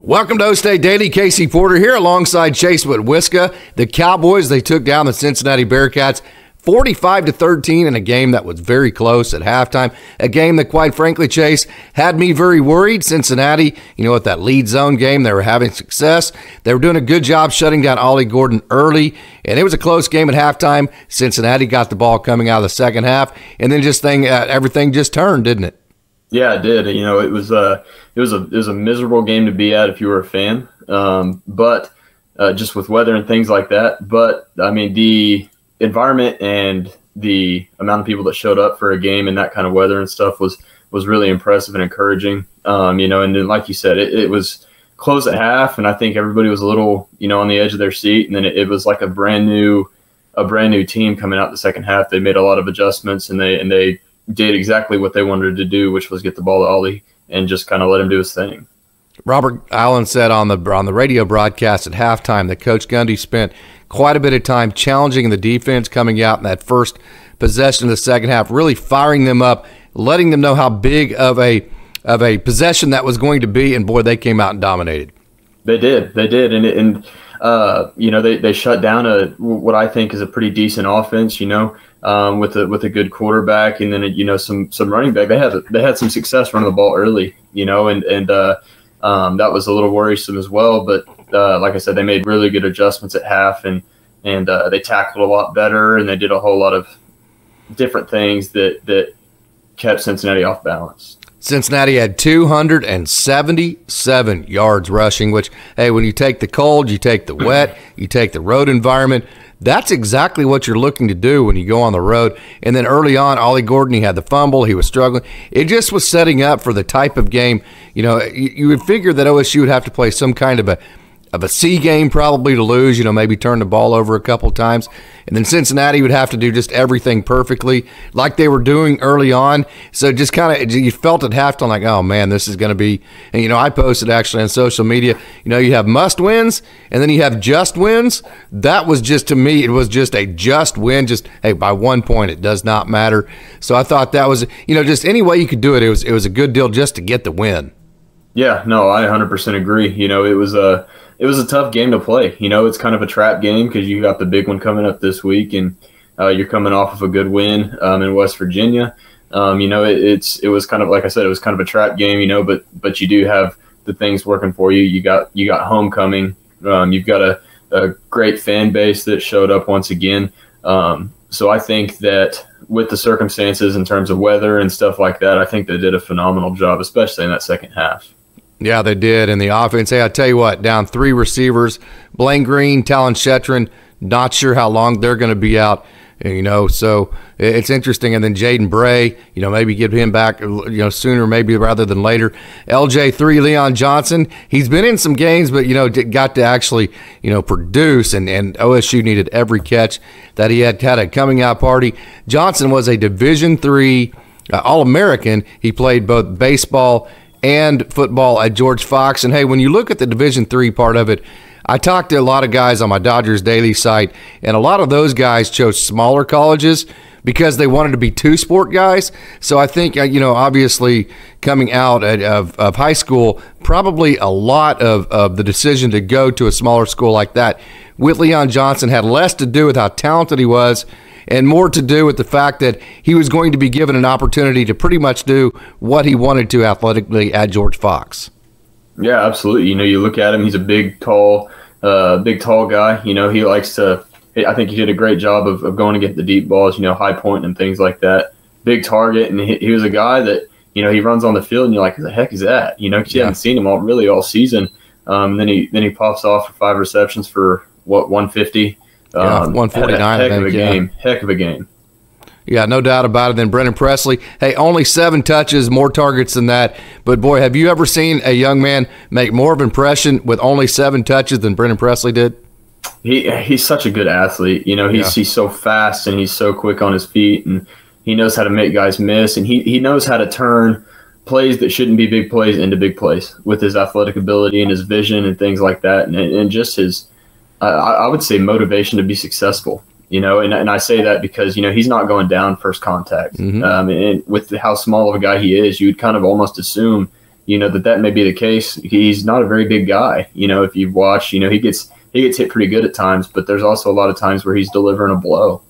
Welcome to OState Daily. Casey Porter here alongside Chase Whitwiska. The Cowboys, they took down the Cincinnati Bearcats 45-13 in a game that was very close at halftime. A game that, quite frankly, Chase, had me very worried. Cincinnati, you know, with that lead zone game, they were having success. They were doing a good job shutting down OllieGordon early, and it was a close game at halftime. Cincinnati got the ball coming out of the second half, and then everything just turned, didn't it? Yeah, it did. You know, it was a miserable game to be at if you were a fan, but just with weather and things like that. But I mean, the environment and the amount of people that showed up for a game in that kind of weather and stuff was really impressive and encouraging. You know, and then like you said, it was close at half, and I think everybody was a little, you know, on the edge of their seat. And then it was like a brand new team coming out the second half. They made a lot of adjustments, and they did exactly what they wanted to do, which was get the ball to Ollie and just kind of let him do his thing. Robert Allen said on the radio broadcast at halftime that Coach Gundy spent quite a bit of time challenging the defense coming out in that first possession of the second half, really firing them up, letting them know how big of a possession that was going to be, and boy, they came out and dominated. They did, and you know, they shut down what I think is a pretty decent offense, you know, with a good quarterback, and then you know some running back. They had some success running the ball early, you know, and that was a little worrisome as well. But like I said, they made really good adjustments at half, and they tackled a lot better, and they did a whole lot of different things that kept Cincinnati off balance. Cincinnati had 277 yards rushing, which, hey, when you take the cold, you take the wet, you take the road environment, that's exactly what you're looking to do when you go on the road. And then early on, OllieGordon, he had the fumble, he was struggling. It just was setting up for the type of game, you know, you would figure that OSU would have to play some kind of a C game probably to lose, you know, maybe turn the ball over a couple times. And then Cincinnati would have to do just everything perfectly like they were doing early on. So just kind of, you felt at halftime like, oh, man, this is going to be, and, you know, I posted actually on social media, you know, you have must wins and then you have just wins. That was just, to me, it was just a just win. Just, hey, by 1 point, it does not matter. So I thought that was, you know, just any way you could do it, it was a good deal just to get the win. Yeah, no, I 100% agree. You know, it was a tough game to play. You know, it's kind of a trap game because you got the big one coming up this week, and you're coming off of a good win in West Virginia. You know, it was kind of, like I said, it was kind of a trap game. You know, but you do have the things working for you. You got homecoming. You've got a great fan base that showed up once again. So I think that with the circumstances in terms of weather and stuff like that, I think they did a phenomenal job, especially in that second half. Yeah, they did. And the offense, hey, I tell you what, down 3 receivers, Blaine Green, Talon Shetron, not sure how long they're going to be out, you know, so it's interesting. And then Jaden Bray, you know, maybe get him back, you know, sooner maybe rather than later. LJIII, Leon Johnson, he's been in some games, but, you know, got to actually, you know, produce, and OSU needed every catch that he had a coming out party. Johnson was a Division III All-American. He played both baseball and football at George Fox. And hey, when you look at the Division III part of it, I talked to a lot of guys on my Dodgers Daily site, and a lot of those guys chose smaller colleges because they wanted to be two-sport guys. So I think, you know, obviously coming out of high school, probably a lot of the decision to go to a smaller school like that with Leon Johnson had less to do with how talented he was and more to do with the fact that he was going to be given an opportunity to pretty much do what he wanted to athletically at George Fox. Yeah, absolutely. You know, you look at him, he's a big, tall guy. You know, he likes to – I think he did a great job of going to get the deep balls, you know, high point and things like that. Big target, and he was a guy that, you know, he runs on the field and you're like, who the heck is that? You know, because you haven't seen him all season. And then he pops off for 5 receptions for, 150? 149. Heck of a game. Yeah, no doubt about it. Then BrennanPresley, hey, only 7 touches, more targets than that. But, boy, have you ever seen a young man make more of an impression with only 7 touches than BrennanPresley did? He's such a good athlete. You know, he's so fast and he's so quick on his feet, and he knows how to make guys miss, and he knows how to turn plays that shouldn't be big plays into big plays with his athletic ability and his vision and things like that, and just his I would say motivation to be successful, you know, and I say that because, you know, he's not going down first contact. And with how small of a guy he is, you would kind of almost assume that may be the case. He's not a very big guy. If you've watched, he gets hit pretty good at times, but there's also a lot of times where he's delivering a blow.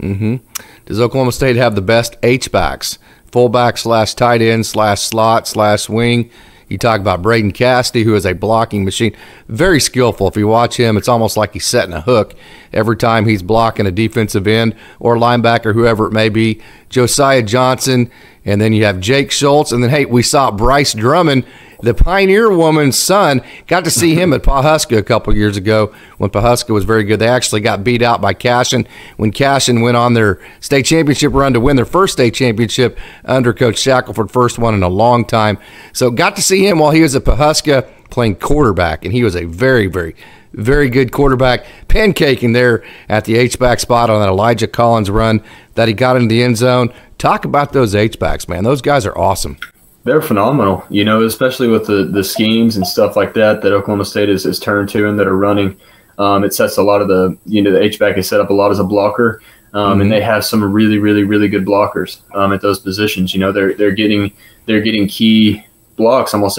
Mm-hmm. Does Oklahoma State have the best H-backs, fullback / tight end / slot / wing? You talk about Braden Cassidy, who is a blocking machine, very skillful. If you watch him, it's almost like he's setting a hook every time he's blocking a defensive end or linebacker, whoever it may be. Josiah Johnson, and then you have Jake Schultz, and then, hey, we saw Bryce Drummond, the Pioneer woman's son. Got to see him at Pawhuska a couple years ago when Pawhuska was very good. They actually got beat out by Cashion when Cashion went on their state championship run to win their first state championship under Coach Shackelford, first one in a long time. So got to see him while he was at Pawhuska playing quarterback, and he was a very, very, very good quarterback, pancaking there at the H-back spot on that Elijah Collins run that he got into the end zone. Talk about those H-backs, man. Those guys are awesome. They're phenomenal, especially with the schemes and stuff like that Oklahoma State is turned to and that are running. It sets a lot of the H-back is set up a lot as a blocker, and they have some really, really, really good blockers at those positions. They're getting key blocks almost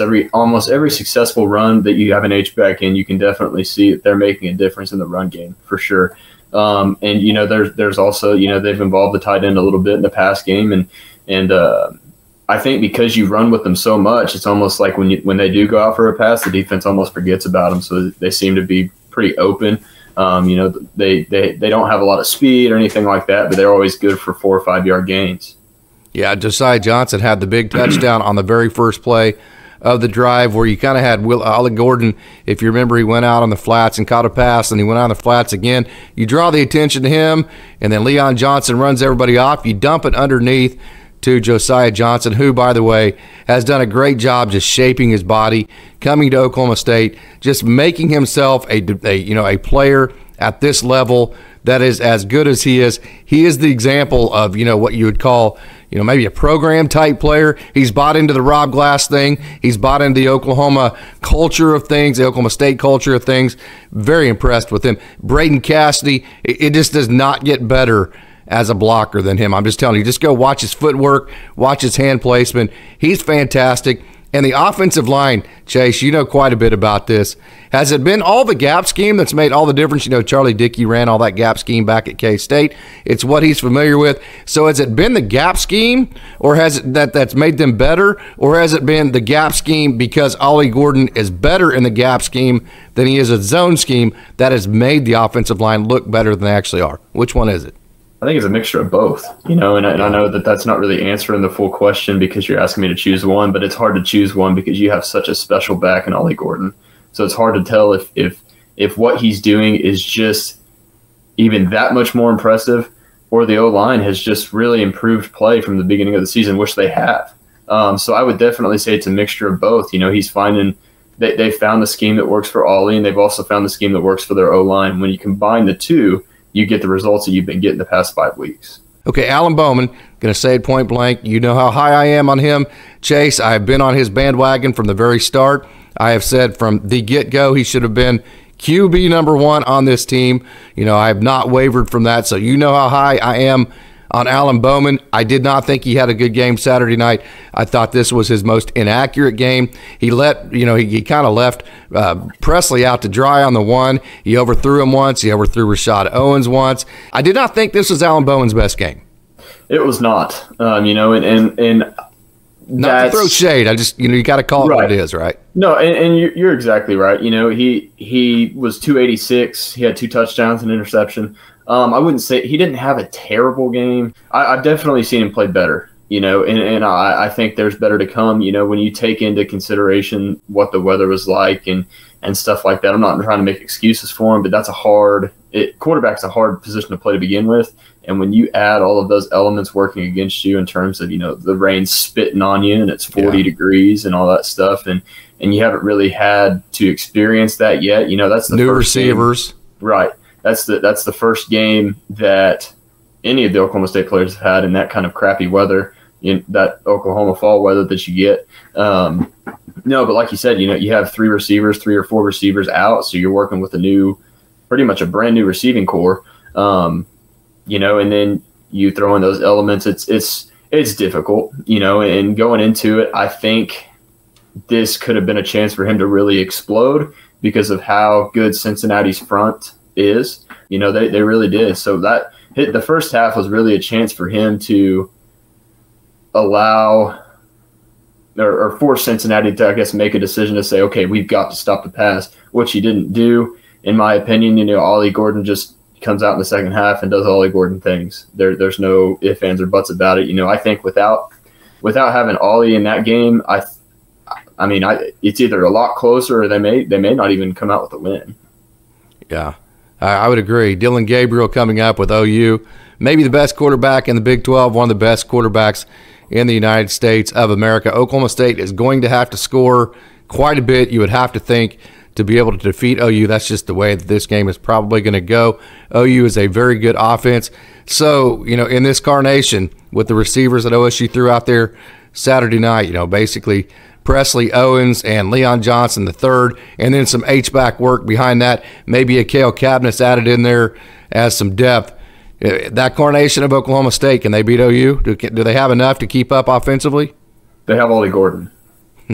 every successful run that you have an H-back in. You can definitely see that they're making a difference in the run game for sure. And there's also they've involved the tight end a little bit in the pass game, and I think because you run with them so much, it's almost like when they do go out for a pass, the defense almost forgets about them. So they seem to be pretty open. They don't have a lot of speed or anything like that, but they're always good for 4 or 5 yard gains. Yeah, Josiah Johnson had the big touchdown on the very first play of the drive where you kind of had OllieGordon. If you remember, he went out on the flats and caught a pass, and he went out on the flats again. You draw the attention to him, and then Leon Johnson runs everybody off. You dump it underneath to Josiah Johnson, who, by the way, has done a great job just shaping his body, coming to Oklahoma State, just making himself a player at this level that is as good as he is. He is the example of, what you would call, maybe a program-type player. He's bought into the Rob Glass thing. He's bought into the Oklahoma culture of things, the Oklahoma State culture of things. Very impressed with him. Braden Cassidy, it just does not get better as a blocker than him. I'm just telling you, just go watch his footwork, watch his hand placement. He's fantastic. And the offensive line, Chase, you know quite a bit about this. Has it been all the gap scheme that's made all the difference? Charlie Dickey ran all that gap scheme back at K-State. It's what he's familiar with. So has it been the gap scheme, or has it that's made them better, or has it been the gap scheme because OllieGordon is better in the gap scheme than he is a zone scheme that has made the offensive line look better than they actually are? Which one is it? I think it's a mixture of both, and I know that that's not really answering the full question because you're asking me to choose one, but it's hard to choose one because you have such a special back in OllieGordon. So it's hard to tell if what he's doing is just even that much more impressive, or the O-line has just really improved play from the beginning of the season, which they have. So I would definitely say it's a mixture of both. He's finding they found the scheme that works for Ollie, and they've also found the scheme that works for their O-line. When you combine the two, you get the results that you've been getting the past 5 weeks. Okay, AlanBowman, going to say it point blank. You know how high I am on him. Chase, I have been on his bandwagon from the very start. I have said from the get-go he should have been QB number 1 on this team. I have not wavered from that, so you know how high I am on AlanBowman. I did not think he had a good game Saturday night. I thought this was his most inaccurate game. He he kind of left Presley out to dry on the one. He overthrew him once. He overthrew Rashad Owens once. I did not think this was AlanBowman's best game. It was not, and not to throw shade. I just, you got to call it what it is, right? No, and you're exactly right. He was 286. He had 2 touchdowns and interception. I wouldn't say he didn't have a terrible game. I've definitely seen him play better, and I think there's better to come, when you take into consideration what the weather was like and stuff like that. I'm not trying to make excuses for him, but that's quarterback's a hard position to play to begin with. And when you add all of those elements working against you in terms of, the rain spitting on you and it's 40 degrees and all that stuff, and you haven't really had to experience that yet, that's the new receivers. Right. That's the first game that any of the Oklahoma State players have had in that kind of crappy weather, in that Oklahoma fall weather that you get. No, but like you said, you have 3 or 4 receivers out, so you're working with pretty much a brand new receiving core. And then you throw in those elements. It's difficult, and going into it, I think this could have been a chance for him to really explode because of how good Cincinnati's front is. You know, they really did. So that the first half was really a chance for him to allow or force Cincinnati to, I guess, make a decision to say, okay, we've got to stop the pass, which he didn't do, in my opinion. You know, OllieGordon just comes out in the second half and does OllieGordon things. There's no ifs, ands, or buts about it. You know, I think without having Ollie in that game, I mean, it's either a lot closer or they may not even come out with a win. Yeah, I would agree. DylanGabriel coming up with OU, maybe the best quarterback in the Big 12, one of the best quarterbacks in the United States of America. Oklahoma State is going to have to score quite a bit, you would have to think, to be able to defeat OU. That's just the way that this game is probably going to go. OU is a very good offense. So, you know, in this carnation with the receivers that OSU threw out there Saturday night, you know, basically Presley, Owens, and Leon Johnson the third, and then some H-back work behind that. Maybe a Cale Cabinets added in there as some depth. That carnation of Oklahoma State, can they beat OU? Do they have enough to keep up offensively? They have OllieGordon.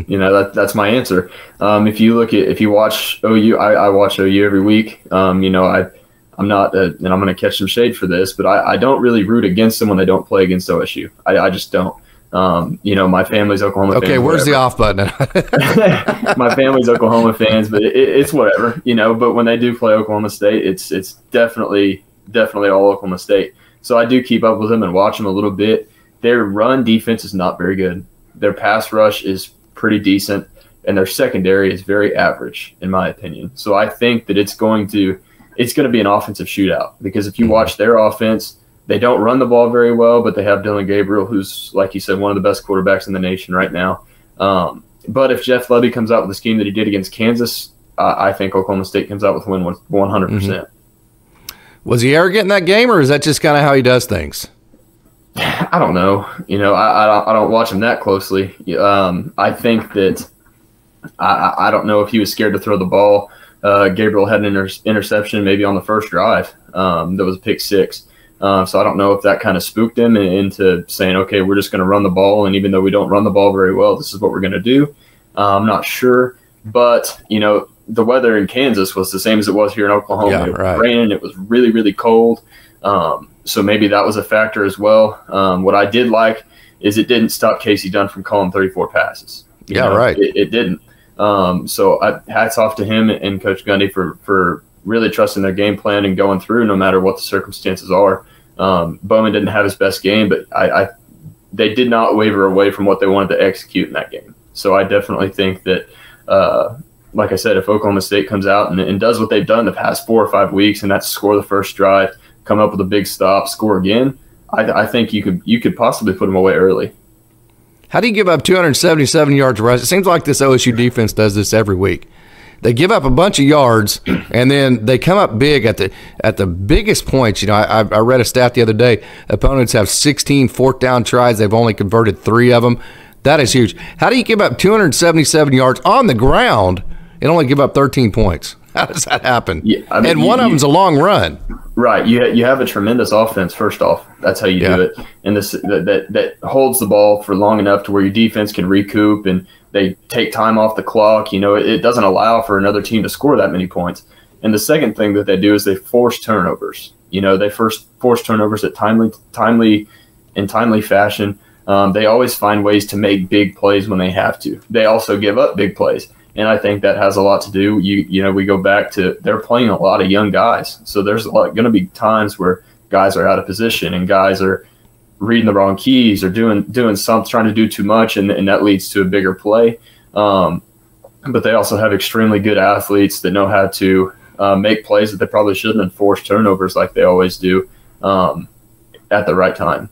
You know, that's my answer. If you watch OU, I watch OU every week. You know, I'm not, and I'm going to catch some shade for this, but I don't really root against them when they don't play against OSU. I just don't. You know, my family's Oklahoma fans. Okay, where's the off button? My family's Oklahoma fans, but it's whatever, you know. But when they do play Oklahoma State, it's definitely all Oklahoma State. So I do keep up with them and watch them a little bit. Their run defense is not very good. Their pass rush is pretty decent, and their secondary is very average, in my opinion. So I think that it's going to be an offensive shootout, because if you watch their offense, they don't run the ball very well, but they have DylanGabriel, who's, like you said, one of the best quarterbacks in the nation right now. But if Jeff Lebby comes out with the scheme that he did against Kansas, I think Oklahoma State comes out with a win 100%. Mm-hmm. Was he arrogant in that game, or is that just kind of how he does things? I don't know. You know, I don't watch him that closely. I think that I don't know if he was scared to throw the ball. Gabriel had an interception maybe on the first drive. That was a pick six. So I don't know if that kind of spooked him into saying, okay, we're just going to run the ball. And even though we don't run the ball very well, this is what we're going to do. I'm not sure. But, you know, the weather in Kansas was the same as it was here in Oklahoma. Yeah, it was right. raining. It was really, really cold. So maybe that was a factor as well. What I did like is it didn't stop Casey Dunn from calling 34 passes. You know, right. It didn't. So hats off to him and Coach Gundy for really trusting their game plan and going through no matter what the circumstances are. Bowman didn't have his best game, but they did not waver away from what they wanted to execute in that game. So I definitely think that, like I said, if Oklahoma State comes out and does what they've done the past 4 or 5 weeks, and that's score the first drive, come up with a big stop, score again, I think you could possibly put them away early. How do you give up 277 yards rush? It seems like this OSU defense does this every week. They give up a bunch of yards, and then they come up big at the biggest points. You know, I read a stat the other day. Opponents have 16 fourth down tries. They've only converted 3 of them. That is huge. How do you give up 277 yards on the ground and only give up 13 points? How does that happen? Yeah, I mean, and one of them's a long run. Right. You have a tremendous offense, first off. That's how you do it. And that holds the ball for long enough to where your defense can recoup and they take time off the clock. You know, it doesn't allow for another team to score that many points. And the second thing that they do is they force turnovers. You know, they first force turnovers at timely fashion. They always find ways to make big plays when they have to. They also give up big plays. And I think that has a lot to do. You know, we go back to they're playing a lot of young guys. So there's going to be times where guys are out of position and guys are reading the wrong keys or doing something, trying to do too much, and that leads to a bigger play. But they also have extremely good athletes that know how to make plays that they probably shouldn't and force turnovers like they always do at the right time.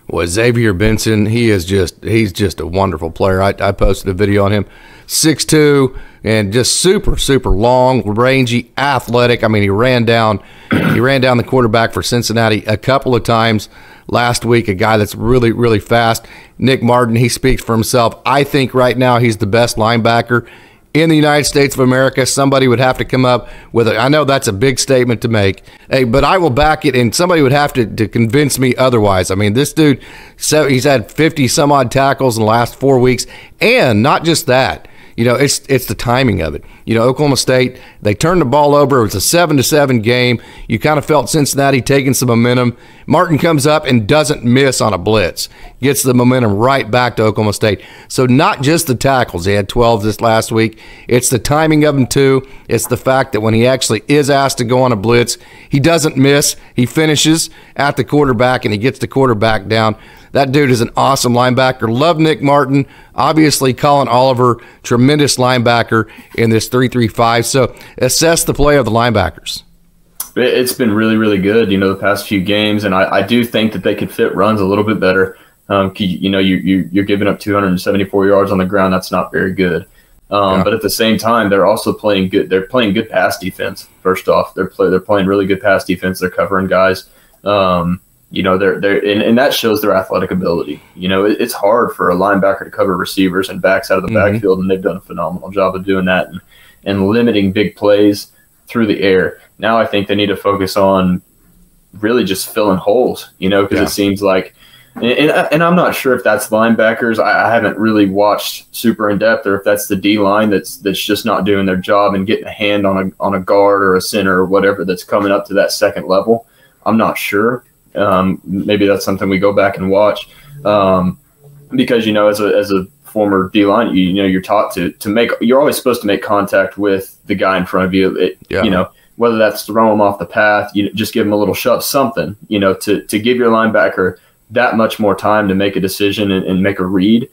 Well, XavierBenson, he's just a wonderful player. I posted a video on him, 6'2", and just super, super long, rangy, athletic. I mean, he ran down the quarterback for Cincinnati a couple of times last week, a guy that's really, really fast. NickMartin, he speaks for himself. I think right now he's the best linebacker in the United States of America. Somebody would have to come up with it. I know that's a big statement to make, hey, but I will back it, and somebody would have to convince me otherwise. I mean, this dude, he's had 50 some odd tackles in the last 4 weeks, and not just that. You know, it's the timing of it. You know, Oklahoma State, they turned the ball over. It was a 7-7 game. You kind of felt Cincinnati taking some momentum. Martin comes up and doesn't miss on a blitz. Gets the momentum right back to Oklahoma State. So not just the tackles. He had 12 this last week. It's the timing of them, too. It's the fact that when he actually is asked to go on a blitz, he doesn't miss. He finishes at the quarterback, and he gets the quarterback down. That dude is an awesome linebacker. Love NickMartin. Obviously, Colin Oliver, tremendous linebacker in this 3-3-5. So assess the play of the linebackers. It's been really, really good, you know, the past few games, and I do think that they could fit runs a little bit better. You know, you're giving up 274 yards on the ground. That's not very good. But at the same time, they're also playing good. They're playing good pass defense. First off, they're playing really good pass defense. They're covering guys. You know, and that shows their athletic ability. You know, it's hard for a linebacker to cover receivers and backs out of the backfield, and they've done a phenomenal job of doing that and limiting big plays through the air. Now I think they need to focus on really just filling holes, you know, because it seems like and I'm not sure if that's linebackers. I haven't really watched super in depth, or if that's the D line that's just not doing their job and getting a hand on a guard or a center or whatever that's coming up to that second level. I'm not sure. Maybe that's something we go back and watch, because, you know, as a former D line, you know, you're taught to make. You're always supposed to make contact with the guy in front of you. You know, whether that's throw him off the path, you just give him a little shove, something, you know, to give your linebacker that much more time to make a decision and make a read,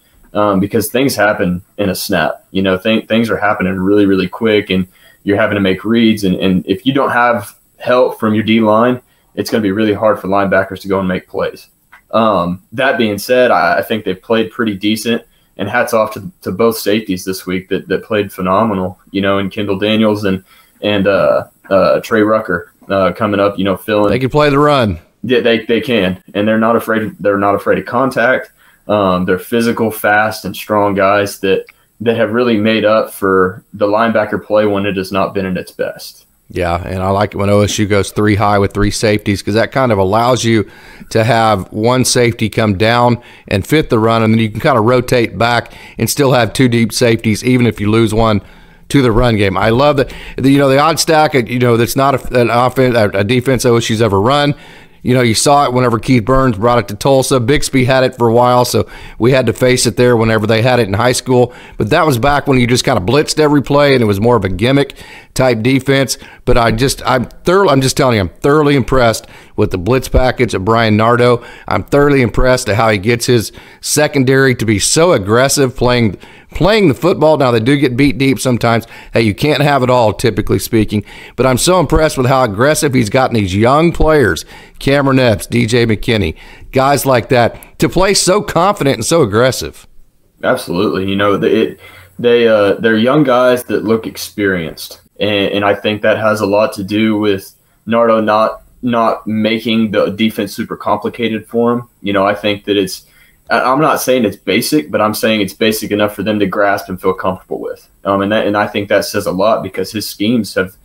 because things happen in a snap. You know, things are happening really, really quick, and you're having to make reads. And if you don't have help from your D line, it's going to be really hard for linebackers to go and make plays. That being said, I think they played pretty decent, and hats off to both safeties this week that played phenomenal, you know, and Kendall Daniels and Trey Rucker coming up, you know, filling. They can play the run. Yeah, they can, and they're not afraid of contact. They're physical, fast, and strong guys that have really made up for the linebacker play when it has not been at its best. Yeah, and I like it when OSU goes 3 high with 3 safeties, because that kind of allows you to have one safety come down and fit the run, and then you can kind of rotate back and still have 2 deep safeties, even if you lose one to the run game. I love that. You know, the odd stack, you know, that's not an offense, a defense OSU's ever run. You know, you saw it whenever Keith Burns brought it to Tulsa. Bixby had it for a while, so we had to face it there whenever they had it in high school. But that was back when you just kind of blitzed every play, and it was more of a gimmick-type defense. But I'm just telling you, I'm thoroughly impressed with the blitz package of Brian Nardo. I'm thoroughly impressed at how he gets his secondary to be so aggressive playing the football. Now, they do get beat deep sometimes. Hey, you can't have it all, typically speaking. But I'm so impressed with how aggressive he's gotten these young players, CameronEpps, DJ McKinney, guys like that, to play so confident and so aggressive. Absolutely. You know, they're young guys that look experienced. And I think that has a lot to do with Nardo not making the defense super complicated for him. You know, I think that I'm not saying it's basic, but I'm saying it's basic enough for them to grasp and feel comfortable with. And I think that says a lot, because his schemes have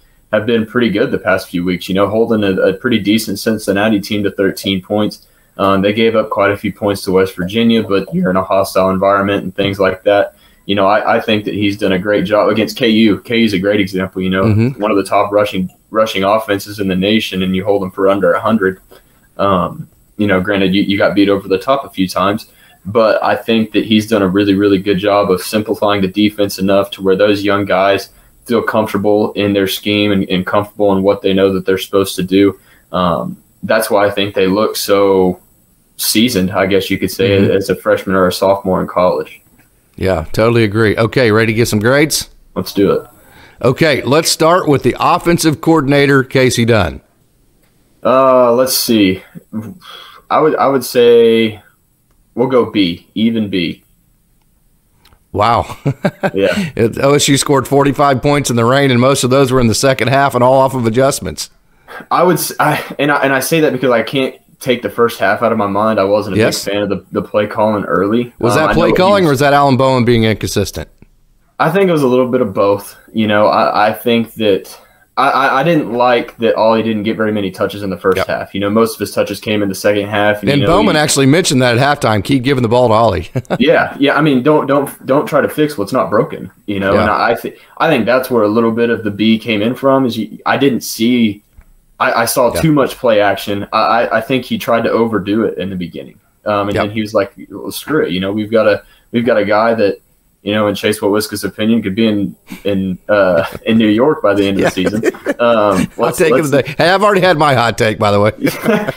been pretty good the past few weeks. You know, holding a pretty decent Cincinnati team to 13 points. They gave up quite a few points to West Virginia, but you're in a hostile environment and things like that. You know, I think that he's done a great job against KU. KU's a great example. You know, one of the top rushing offenses in the nation, and you hold them for under 100. You know, granted, you got beat over the top a few times, but I think that he's done a really, really good job of simplifying the defense enough to where those young guys feel comfortable in their scheme and comfortable in what they know that they're supposed to do. That's why I think they look so seasoned, I guess you could say, as a freshman or a sophomore in college. Yeah, totally agree. Okay, ready to get some grades? Let's do it. Okay, let's start with the offensive coordinator, Casey Dunn. Let's see. I would say we'll go B, even B. Wow. Yeah. OSU scored 45 points in the rain, and most of those were in the second half and all off of adjustments. I say that because I can't take the first half out of my mind. I wasn't a big fan of the play calling early. Was that play calling, or was that AlanBowman being inconsistent? I think it was a little bit of both. I think that I didn't like that Ollie didn't get very many touches in the first half. Most of his touches came in the second half. And Bowman actually mentioned that at halftime. Keep giving the ball to Ollie. yeah. I mean, don't try to fix what's not broken. And I think that's where a little bit of the B came in from. I didn't see. I saw too much play action. I think he tried to overdo it in the beginning, and then he was like, well, "Screw it." We've got a guy that. In Chase Wawiska's opinion, could be in New York by the end of the season. I'll take him today. Hey, I've already had my hot take, by the way.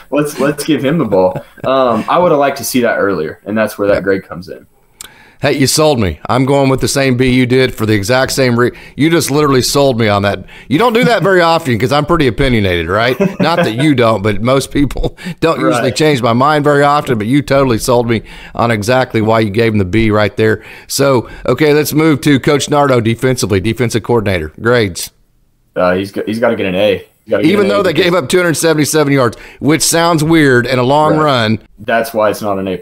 let's give him the ball. I would have liked to see that earlier, and that's where that grade comes in. Hey, you sold me. I'm going with the same B you did for the exact same you just literally sold me on that. You don't do that very often because I'm pretty opinionated, right? Not that you don't, but most people don't usually change my mind very often, but you totally sold me on exactly why you gave him the B right there. So, okay, let's move to Coach Nardo defensively, defensive coordinator. Grades. He's got to get an A. Even though they gave up 277 yards, which sounds weird in a long run. That's why it's not an A+.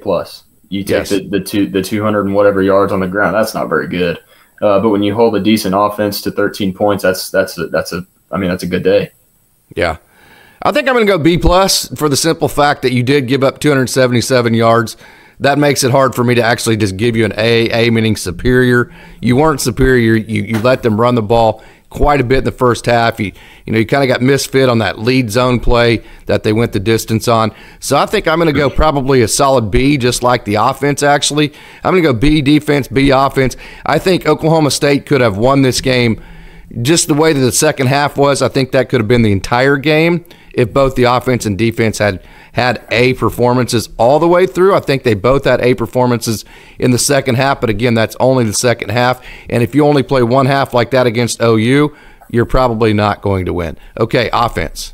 You take the 200 and whatever yards on the ground. That's not very good. But when you hold a decent offense to 13 points, that's a good day. Yeah, I think I'm going to go B+ for the simple fact that you did give up 277 yards. That makes it hard for me to actually just give you an A. A meaning superior. You weren't superior. You let them run the ball quite a bit in the first half. You kind of got misfit on that lead zone play that they went the distance on. So I think I'm going to go probably a solid B, just like the offense actually. I'm going to go B defense, B offense. I think Oklahoma State could have won this game just the way that the second half was. I think that could have been the entire game if both the offense and defense had A performances all the way through. I think they both had A performances in the second half, but again, that's only the second half. And if you only play one half like that against OU, you're probably not going to win. Okay, offense.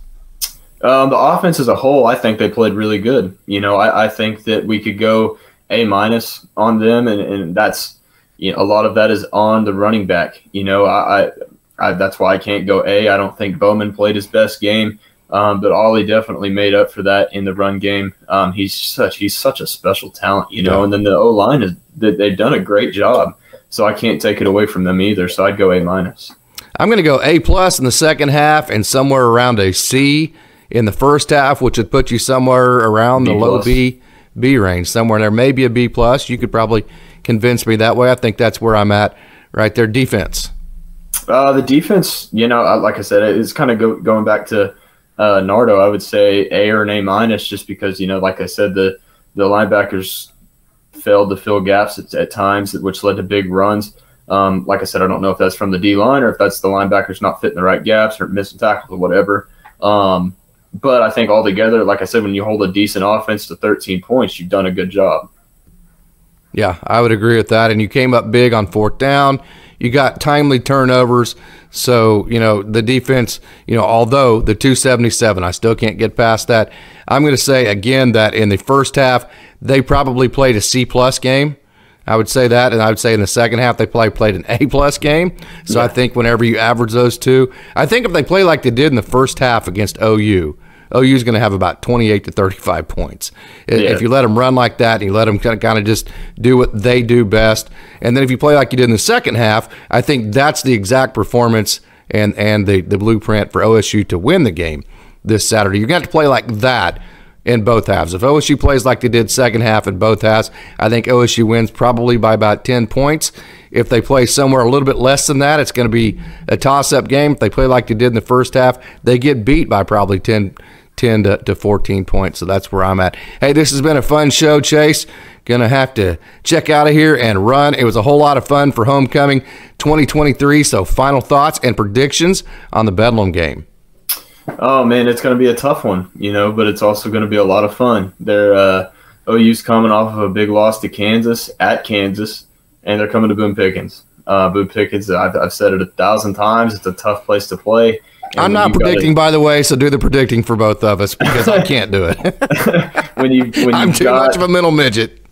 The offense as a whole, I think they played really good. I think that we could go A- on them, and that's a lot of that is on the running back. That's why I can't go A. I don't think Bowman played his best game. But Ollie definitely made up for that in the run game. He's such a special talent, And then the O-line they've done a great job. So I can't take it away from them either. So I'd go A-. I'm going to go A+ in the second half and somewhere around a C in the first half, which would put you somewhere around the low B range, somewhere in there. Maybe a B+. You could probably convince me that way. I think that's where I'm at right there. Defense. The defense, like I said, it's kind of going back to Nardo. I would say A or an A- just because, like I said, the linebackers failed to fill gaps at times, which led to big runs. Like I said, I don't know if that's from the D-line or if that's the linebackers not fitting the right gaps or missing tackles or whatever. But I think altogether, like I said, when you hold a decent offense to 13 points, you've done a good job. Yeah, I would agree with that. And you came up big on fourth down. You got timely turnovers. So, the defense, although the 277, I still can't get past that. I'm going to say, again, that in the first half, they probably played a C+ game. I would say that. And I would say in the second half, they probably played an A+ game. So I think whenever you average those two, I think if they play like they did in the first half against OU is going to have about 28 to 35 points. If you let them run like that and you let them kind of just do what they do best. And then if you play like you did in the second half, I think that's the exact performance and the blueprint for OSU to win the game this Saturday. You're going to have to play like that in both halves. If OSU plays like they did second half in both halves, I think OSU wins probably by about 10 points. If they play somewhere a little bit less than that, it's going to be a toss-up game. If they play like they did in the first half, they get beat by probably 10 to 14 points. So that's where I'm at. Hey, this has been a fun show, Chase. Gonna have to check out of here and run. It was a whole lot of fun for homecoming 2023. So final thoughts and predictions on the Bedlam game. Oh man, it's going to be a tough one, but it's also going to be a lot of fun. OU's coming off of a big loss to Kansas at Kansas, and they're coming to Boone Pickens. Boone Pickens, I've said it 1,000 times. It's a tough place to play. I'm not predicting, by the way, so do the predicting for both of us because I can't do it. I'm too much of a mental midget.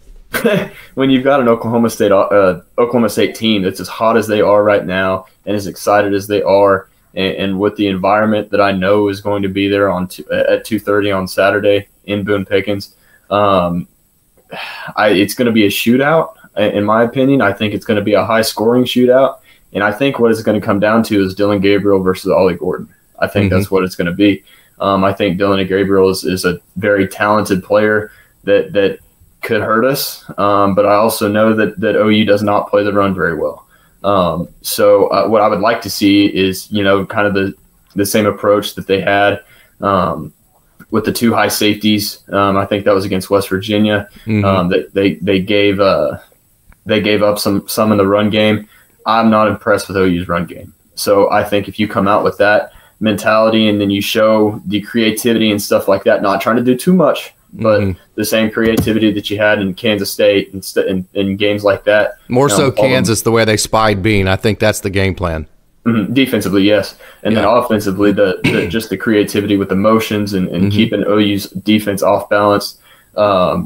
When you've got an Oklahoma State team that's as hot as they are right now and as excited as they are, and with the environment that I know is going to be there at 2:30 on Saturday in Boone Pickens, it's going to be a shootout. In my opinion, I think it's going to be a high-scoring shootout. And I think what it's going to come down to is DylanGabriel versus OllieGordon. I think that's what it's going to be. I think DylanGabriel is a very talented player that could hurt us, but I also know that OU does not play the run very well. So what I would like to see is, kind of the same approach that they had with the 2 high safeties. I think that was against West Virginia. That they gave up some in the run game. I'm not impressed with OU's run game. So I think if you come out with that mentality and then you show the creativity and stuff like that, not trying to do too much, but the same creativity that you had in Kansas State and in games like that. More so Kansas, the way they spied Bean. I think that's the game plan. Defensively, yes. And then offensively, just the creativity with the motions and keeping OU's defense off balance. I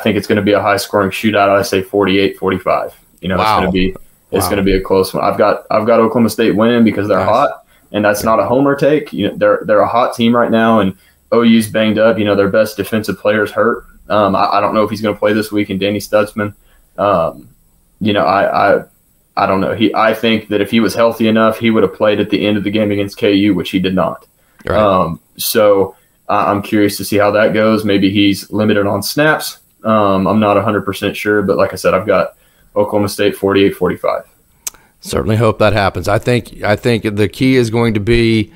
think it's going to be a high-scoring shootout. I say 48-45. It's going to be a close one. I've got Oklahoma State winning because they're hot, and that's not a homer take. They're a hot team right now, and OU's banged up. Their best defensive player's hurt. I don't know if he's going to play this week. And Danny Stutzman, I don't know. I think that if he was healthy enough, he would have played at the end of the game against KU, which he did not. Right. So I'm curious to see how that goes. Maybe he's limited on snaps. I'm not 100% sure, but like I said, I've got Oklahoma State 48-45. Certainly hope that happens. I think the key is going to be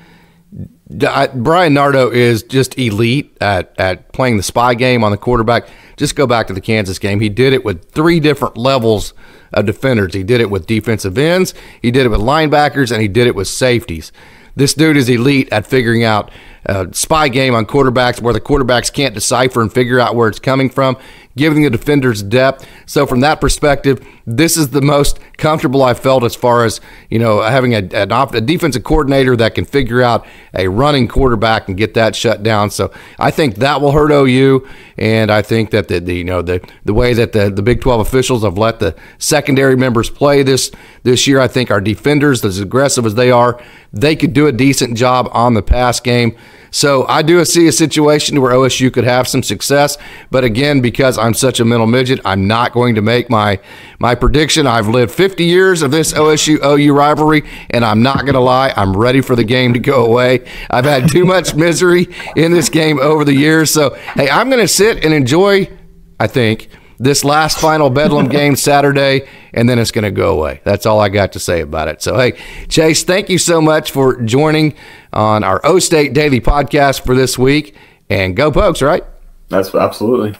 Brian Nardo is just elite at playing the spy game on the quarterback. Just go back to the Kansas game. He did it with 3 different levels of defenders. He did it with defensive ends, he did it with linebackers, and he did it with safeties. This dude is elite at figuring out a spy game on quarterbacks where the quarterbacks can't decipher and figure out where it's coming from, giving the defenders depth. So from that perspective, this is the most comfortable I've felt as far as, having a defensive coordinator that can figure out a running quarterback and get that shut down. So I think that will hurt OU, and I think that the way that the Big 12 officials have let the secondary members play this year, I think our defenders, as aggressive as they are, they could do a decent job on the pass game. So I do see a situation where OSU could have some success, but again, because I'm such a mental midget, I'm not going to make my prediction. I've lived 50 years of this OSU-OU rivalry, and I'm not going to lie, I'm ready for the game to go away. I've had too much misery in this game over the years, so hey, I'm going to sit and enjoy, I think, this last final Bedlam game Saturday, and then it's going to go away. That's all I got to say about it. So, hey, Chase, thank you so much for joining on our OState Daily Podcast for this week. And go Pokes, right? That's absolutely.